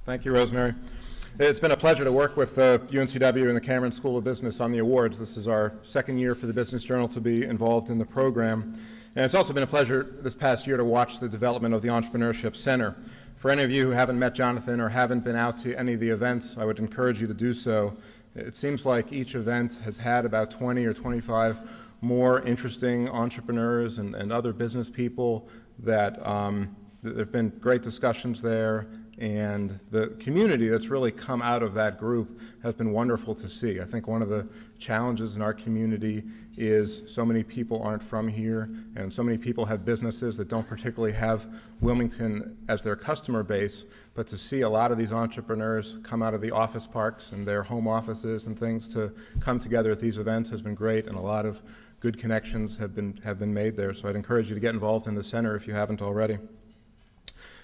Thank you, Rosemary. It's been a pleasure to work with UNCW and the Cameron School of Business on the awards. This is our second year for the Business Journal to be involved in the program. And it's also been a pleasure this past year to watch the development of the Entrepreneurship Center. For any of you who haven't met Jonathan or haven't been out to any of the events, I would encourage you to do so. It seems like each event has had about 20 or 25 more interesting entrepreneurs and other business people that there have been great discussions there, and the community that's really come out of that group has been wonderful to see. I think one of the challenges in our community is so many people aren't from here, and so many people have businesses that don't particularly have Wilmington as their customer base, but to see a lot of these entrepreneurs come out of the office parks and their home offices and things to come together at these events has been great, and a lot of good connections have been made there. So I'd encourage you to get involved in the center if you haven't already.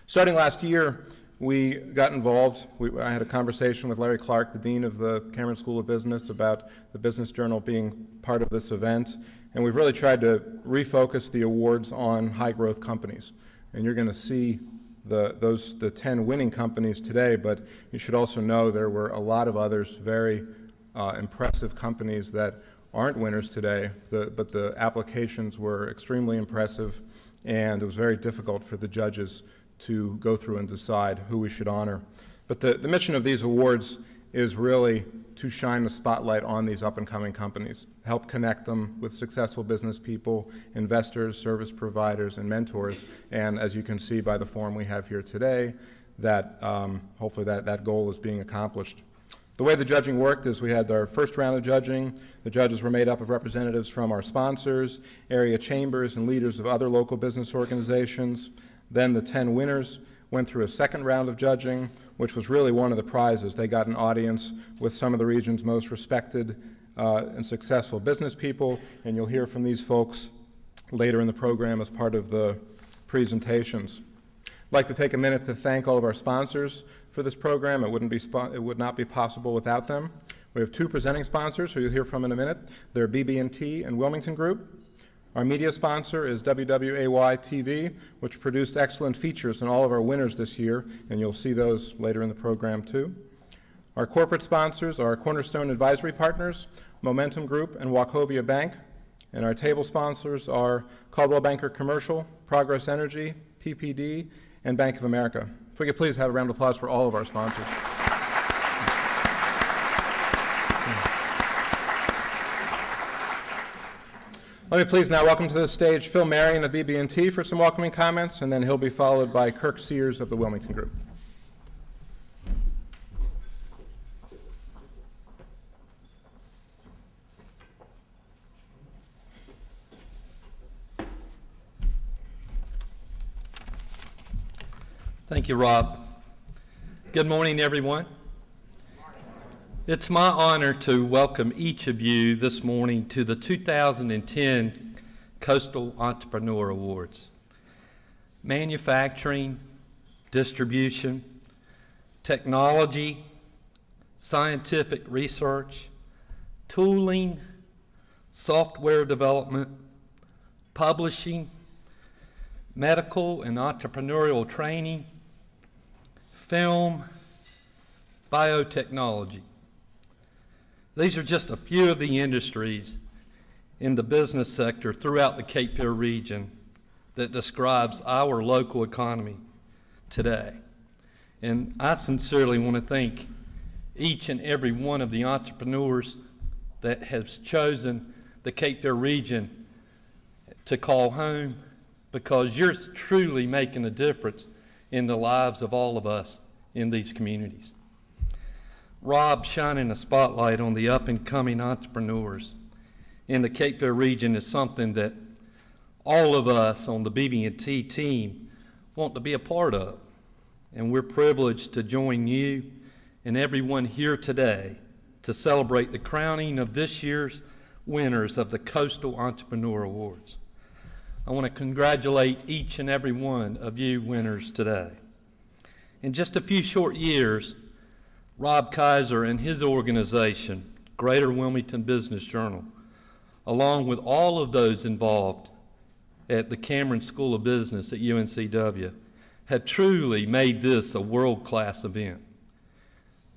Starting last year, we got involved. I had a conversation with Larry Clark, the Dean of the Cameron School of Business, about the Business Journal being part of this event. And we've really tried to refocus the awards on high-growth companies. And you're going to see the 10 winning companies today, but you should also know there were a lot of others, very impressive companies that aren't winners today, but the applications were extremely impressive, and it was very difficult for the judges to go through and decide who we should honor. But the mission of these awards is really to shine the spotlight on these up-and-coming companies, help connect them with successful business people, investors, service providers, and mentors. And as you can see by the form we have here today, that hopefully that goal is being accomplished. The way the judging worked is we had our first round of judging. The judges were made up of representatives from our sponsors, area chambers, and leaders of other local business organizations. Then the 10 winners went through a second round of judging, which was really one of the prizes. They got an audience with some of the region's most respected and successful business people, and you'll hear from these folks later in the program as part of the presentations. I'd like to take a minute to thank all of our sponsors for this program. It would not be possible without them. We have two presenting sponsors who you'll hear from in a minute. They're BB&T and Wilmington Group. Our media sponsor is WWAY-TV, which produced excellent features on all of our winners this year, and you'll see those later in the program too. Our corporate sponsors are Cornerstone Advisory Partners, Momentum Group, and Wachovia Bank. And our table sponsors are Coldwell Banker Commercial, Progress Energy, PPD, and Bank of America. If we could please have a round of applause for all of our sponsors. Let me please now welcome to the stage Phil Marion of BB&T for some welcoming comments, and then he'll be followed by Kirk Sears of the Wilmington Group. Thank you, Rob. Good morning, everyone. It's my honor to welcome each of you this morning to the 2010 Coastal Entrepreneur Awards. Manufacturing, distribution, technology, scientific research, tooling, software development, publishing, medical and entrepreneurial training, film, biotechnology. These are just a few of the industries in the business sector throughout the Cape Fear region that describes our local economy today. And I sincerely want to thank each and every one of the entrepreneurs that has chosen the Cape Fear region to call home, because you're truly making a difference in the lives of all of us in these communities. Rob shining a spotlight on the up-and-coming entrepreneurs in the Cape Fear region is something that all of us on the BB&T team want to be a part of. And we're privileged to join you and everyone here today to celebrate the crowning of this year's winners of the Coastal Entrepreneur Awards. I want to congratulate each and every one of you winners today. In just a few short years, Rob Kaiser and his organization, Greater Wilmington Business Journal, along with all of those involved at the Cameron School of Business at UNCW, have truly made this a world-class event.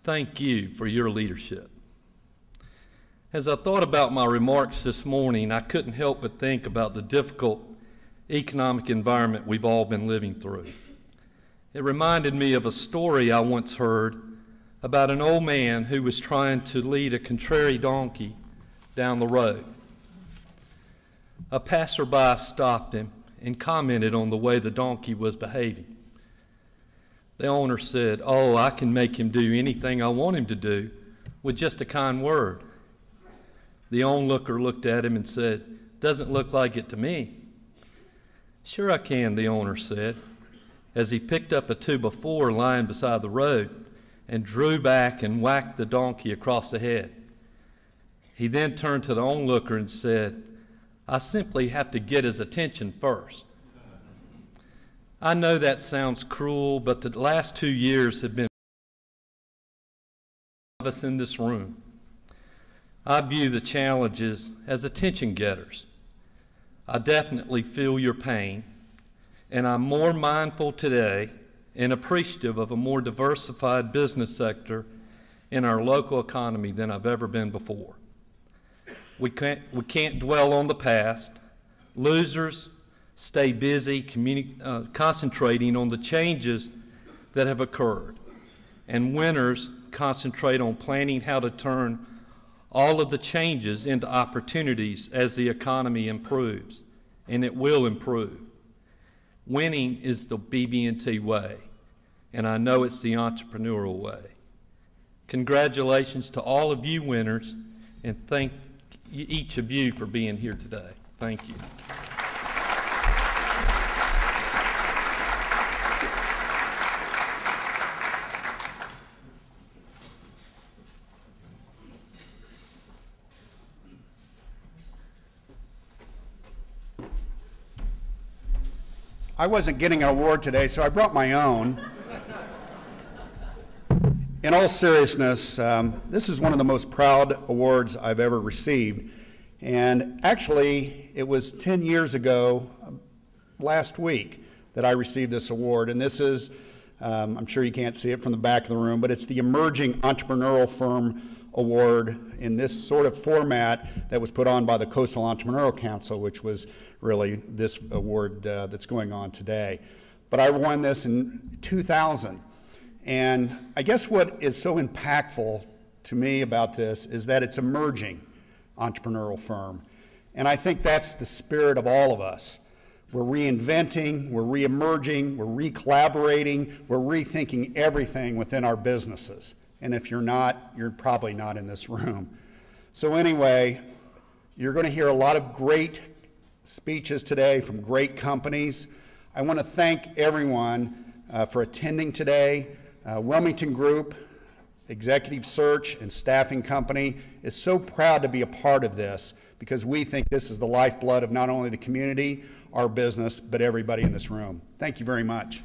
thank you for your leadership. As I thought about my remarks this morning, I couldn't help but think about the difficult economic environment we've all been living through. It reminded me of a story I once heard about an old man who was trying to lead a contrary donkey down the road. A passerby stopped him and commented on the way the donkey was behaving. The owner said, "Oh, I can make him do anything I want him to do with just a kind word." The onlooker looked at him and said, "Doesn't look like it to me." "Sure I can," the owner said, as he picked up a 2x4 lying beside the road and drew back and whacked the donkey across the head. He then turned to the onlooker and said, "I simply have to get his attention first." I know that sounds cruel, but the last 2 years have been of us in this room. I view the challenges as attention getters. I definitely feel your pain, and I'm more mindful today and appreciative of a more diversified business sector in our local economy than I've ever been before. We can't dwell on the past. Losers stay busy concentrating on the changes that have occurred, and winners concentrate on planning how to turn all of the changes into opportunities as the economy improves, and it will improve. Winning is the BB&T way, and I know it's the entrepreneurial way. Congratulations to all of you winners, and thank each of you for being here today. Thank you. I wasn't getting an award today, so I brought my own. In all seriousness, this is one of the most proud awards I've ever received. And actually, it was 10 years ago, last week, that I received this award. And this is, I'm sure you can't see it from the back of the room, but it's the Emerging Entrepreneurial Firm Award in this sort of format that was put on by the Coastal Entrepreneurial Council, which was really this award that's going on today. But I won this in 2000. And I guess what is so impactful to me about this is that it's emerging entrepreneurial firm. And I think that's the spirit of all of us. We're reinventing, we're re-emerging, we're re-collaborating, we're rethinking everything within our businesses. And if you're not, you're probably not in this room. So anyway, you're going to hear a lot of great speeches today from great companies. I want to thank everyone for attending today. Wilmington Group, Executive Search, and Staffing Company is so proud to be a part of this because we think this is the lifeblood of not only the community, our business, but everybody in this room. Thank you very much.